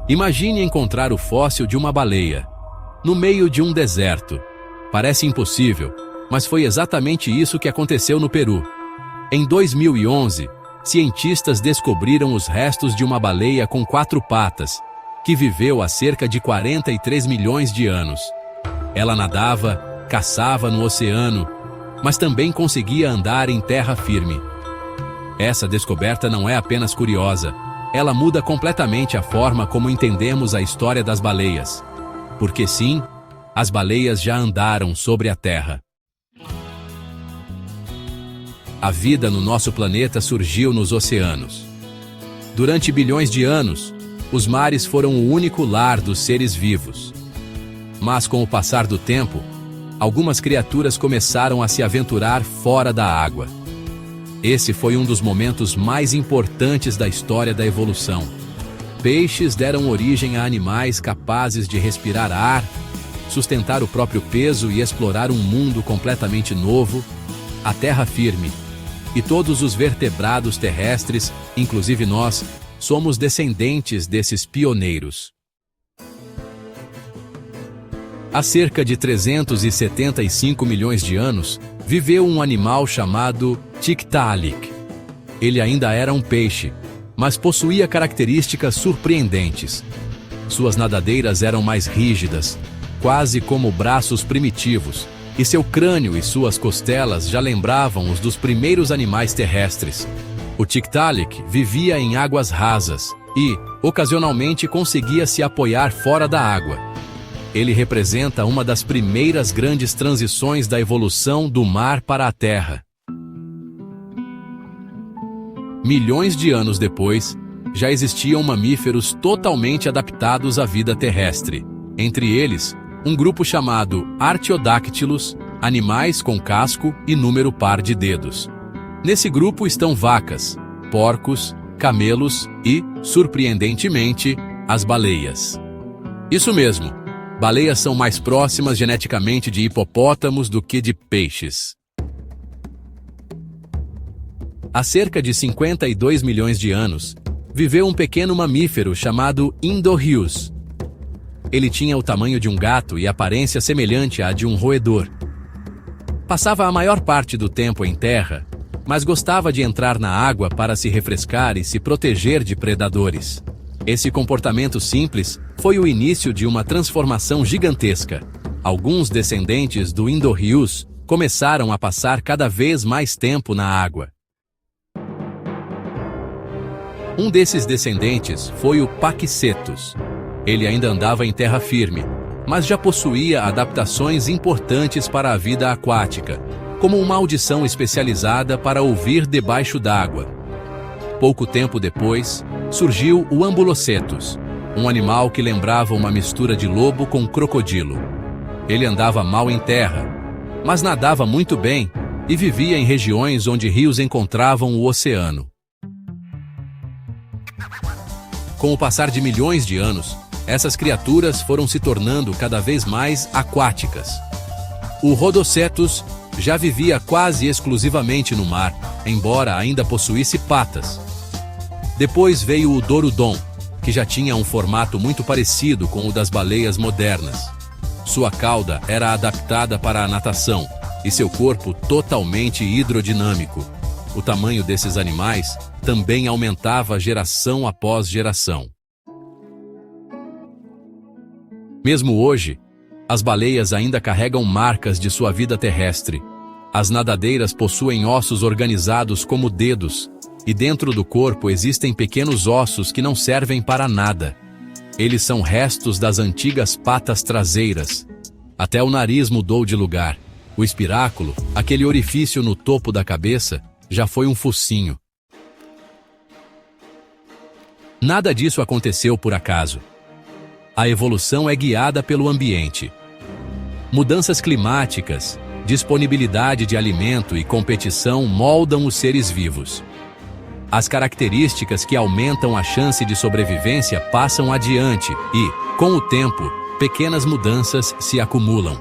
Imagine encontrar o fóssil de uma baleia, no meio de um deserto. Parece impossível, mas foi exatamente isso que aconteceu no Peru. Em 2011, cientistas descobriram os restos de uma baleia com 4 patas, que viveu há cerca de 43 milhões de anos. Ela nadava, caçava no oceano, mas também conseguia andar em terra firme. Essa descoberta não é apenas curiosa, ela muda completamente a forma como entendemos a história das baleias. Porque sim, as baleias já andaram sobre a Terra. A vida no nosso planeta surgiu nos oceanos. Durante bilhões de anos, os mares foram o único lar dos seres vivos. Mas com o passar do tempo, algumas criaturas começaram a se aventurar fora da água. Esse foi um dos momentos mais importantes da história da evolução. Peixes deram origem a animais capazes de respirar ar, sustentar o próprio peso e explorar um mundo completamente novo, a terra firme. E todos os vertebrados terrestres, inclusive nós, somos descendentes desses pioneiros. Há cerca de 375 milhões de anos, viveu um animal chamado Tiktaalik. Ele ainda era um peixe, mas possuía características surpreendentes. Suas nadadeiras eram mais rígidas, quase como braços primitivos, e seu crânio e suas costelas já lembravam os dos primeiros animais terrestres. O Tiktaalik vivia em águas rasas e, ocasionalmente, conseguia se apoiar fora da água. Ele representa uma das primeiras grandes transições da evolução do mar para a Terra. Milhões de anos depois, já existiam mamíferos totalmente adaptados à vida terrestre. Entre eles, um grupo chamado Artiodactylus, animais com casco e número par de dedos. Nesse grupo estão vacas, porcos, camelos e, surpreendentemente, as baleias. Isso mesmo, baleias são mais próximas geneticamente de hipopótamos do que de peixes. Há cerca de 52 milhões de anos, viveu um pequeno mamífero chamado Indohirus. Ele tinha o tamanho de um gato e aparência semelhante à de um roedor. Passava a maior parte do tempo em terra, mas gostava de entrar na água para se refrescar e se proteger de predadores. Esse comportamento simples foi o início de uma transformação gigantesca. Alguns descendentes do Indohirus começaram a passar cada vez mais tempo na água. Um desses descendentes foi o Paquicetus. Ele ainda andava em terra firme, mas já possuía adaptações importantes para a vida aquática, como uma audição especializada para ouvir debaixo d'água. Pouco tempo depois, surgiu o Ambulocetus, um animal que lembrava uma mistura de lobo com crocodilo. Ele andava mal em terra, mas nadava muito bem e vivia em regiões onde rios encontravam o oceano. Com o passar de milhões de anos, essas criaturas foram se tornando cada vez mais aquáticas. O Rhodocetus já vivia quase exclusivamente no mar, embora ainda possuísse patas. Depois veio o Dorudon, que já tinha um formato muito parecido com o das baleias modernas. Sua cauda era adaptada para a natação e seu corpo totalmente hidrodinâmico. O tamanho desses animais também aumentava geração após geração. Mesmo hoje, as baleias ainda carregam marcas de sua vida terrestre. As nadadeiras possuem ossos organizados como dedos, e dentro do corpo existem pequenos ossos que não servem para nada. Eles são restos das antigas patas traseiras. Até o nariz mudou de lugar. O espiráculo, aquele orifício no topo da cabeça, já foi um focinho. Nada disso aconteceu por acaso. A evolução é guiada pelo ambiente. Mudanças climáticas, disponibilidade de alimento e competição moldam os seres vivos. As características que aumentam a chance de sobrevivência passam adiante e, com o tempo, pequenas mudanças se acumulam.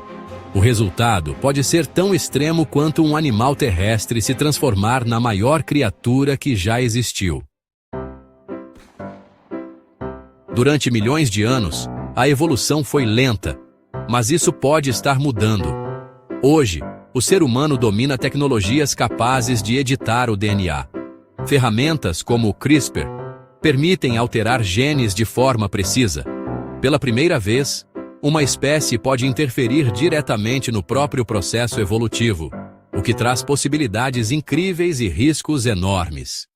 O resultado pode ser tão extremo quanto um animal terrestre se transformar na maior criatura que já existiu. Durante milhões de anos, a evolução foi lenta, mas isso pode estar mudando. Hoje, o ser humano domina tecnologias capazes de editar o DNA. Ferramentas como o CRISPR permitem alterar genes de forma precisa. Pela primeira vez, uma espécie pode interferir diretamente no próprio processo evolutivo, o que traz possibilidades incríveis e riscos enormes.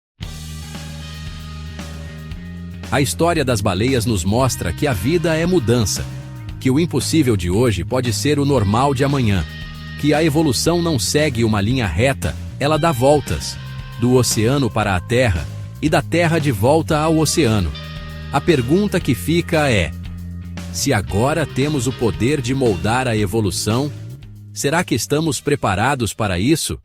A história das baleias nos mostra que a vida é mudança, que o impossível de hoje pode ser o normal de amanhã, que a evolução não segue uma linha reta, ela dá voltas, do oceano para a Terra e da Terra de volta ao oceano. A pergunta que fica é: se agora temos o poder de moldar a evolução, será que estamos preparados para isso?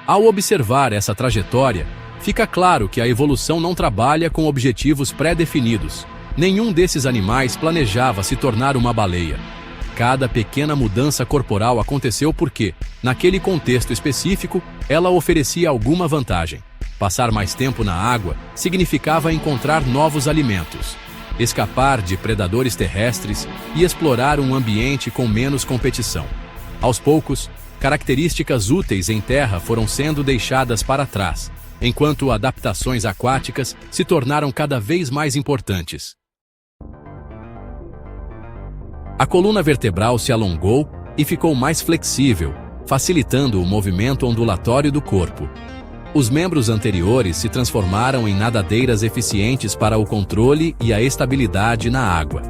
Ao observar essa trajetória, fica claro que a evolução não trabalha com objetivos pré-definidos. Nenhum desses animais planejava se tornar uma baleia. Cada pequena mudança corporal aconteceu porque, naquele contexto específico, ela oferecia alguma vantagem. Passar mais tempo na água significava encontrar novos alimentos, escapar de predadores terrestres e explorar um ambiente com menos competição. Aos poucos, características úteis em terra foram sendo deixadas para trás, enquanto adaptações aquáticas se tornaram cada vez mais importantes. A coluna vertebral se alongou e ficou mais flexível, facilitando o movimento ondulatório do corpo. Os membros anteriores se transformaram em nadadeiras eficientes para o controle e a estabilidade na água.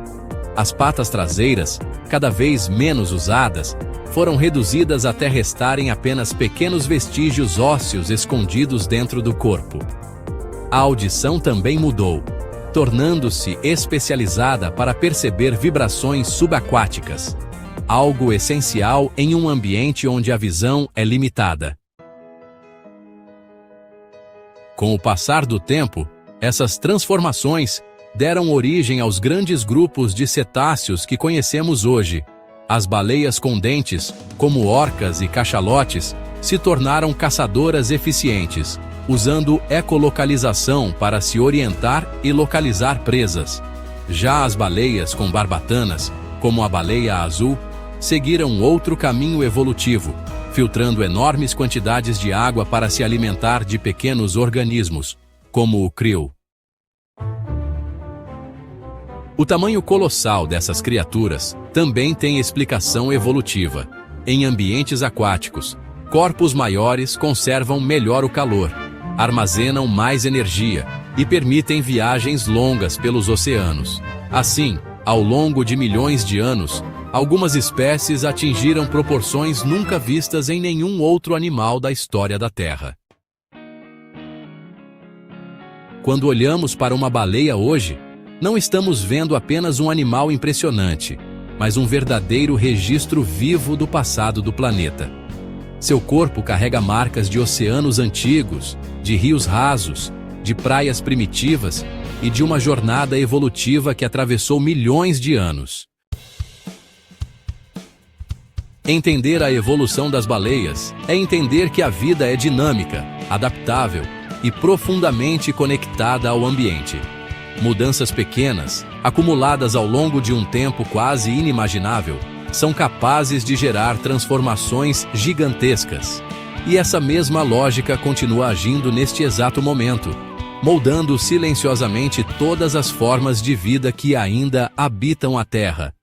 As patas traseiras, cada vez menos usadas, foram reduzidas até restarem apenas pequenos vestígios ósseos escondidos dentro do corpo. A audição também mudou, tornando-se especializada para perceber vibrações subaquáticas, algo essencial em um ambiente onde a visão é limitada. Com o passar do tempo, essas transformações deram origem aos grandes grupos de cetáceos que conhecemos hoje. As baleias com dentes, como orcas e cachalotes, se tornaram caçadoras eficientes, usando ecolocalização para se orientar e localizar presas. Já as baleias com barbatanas, como a baleia azul, seguiram outro caminho evolutivo, filtrando enormes quantidades de água para se alimentar de pequenos organismos, como o krill. O tamanho colossal dessas criaturas também tem explicação evolutiva. Em ambientes aquáticos, corpos maiores conservam melhor o calor, armazenam mais energia e permitem viagens longas pelos oceanos. Assim, ao longo de milhões de anos, algumas espécies atingiram proporções nunca vistas em nenhum outro animal da história da Terra. Quando olhamos para uma baleia hoje, não estamos vendo apenas um animal impressionante, mas um verdadeiro registro vivo do passado do planeta. Seu corpo carrega marcas de oceanos antigos, de rios rasos, de praias primitivas e de uma jornada evolutiva que atravessou milhões de anos. Entender a evolução das baleias é entender que a vida é dinâmica, adaptável e profundamente conectada ao ambiente. Mudanças pequenas, acumuladas ao longo de um tempo quase inimaginável, são capazes de gerar transformações gigantescas. E essa mesma lógica continua agindo neste exato momento, moldando silenciosamente todas as formas de vida que ainda habitam a Terra.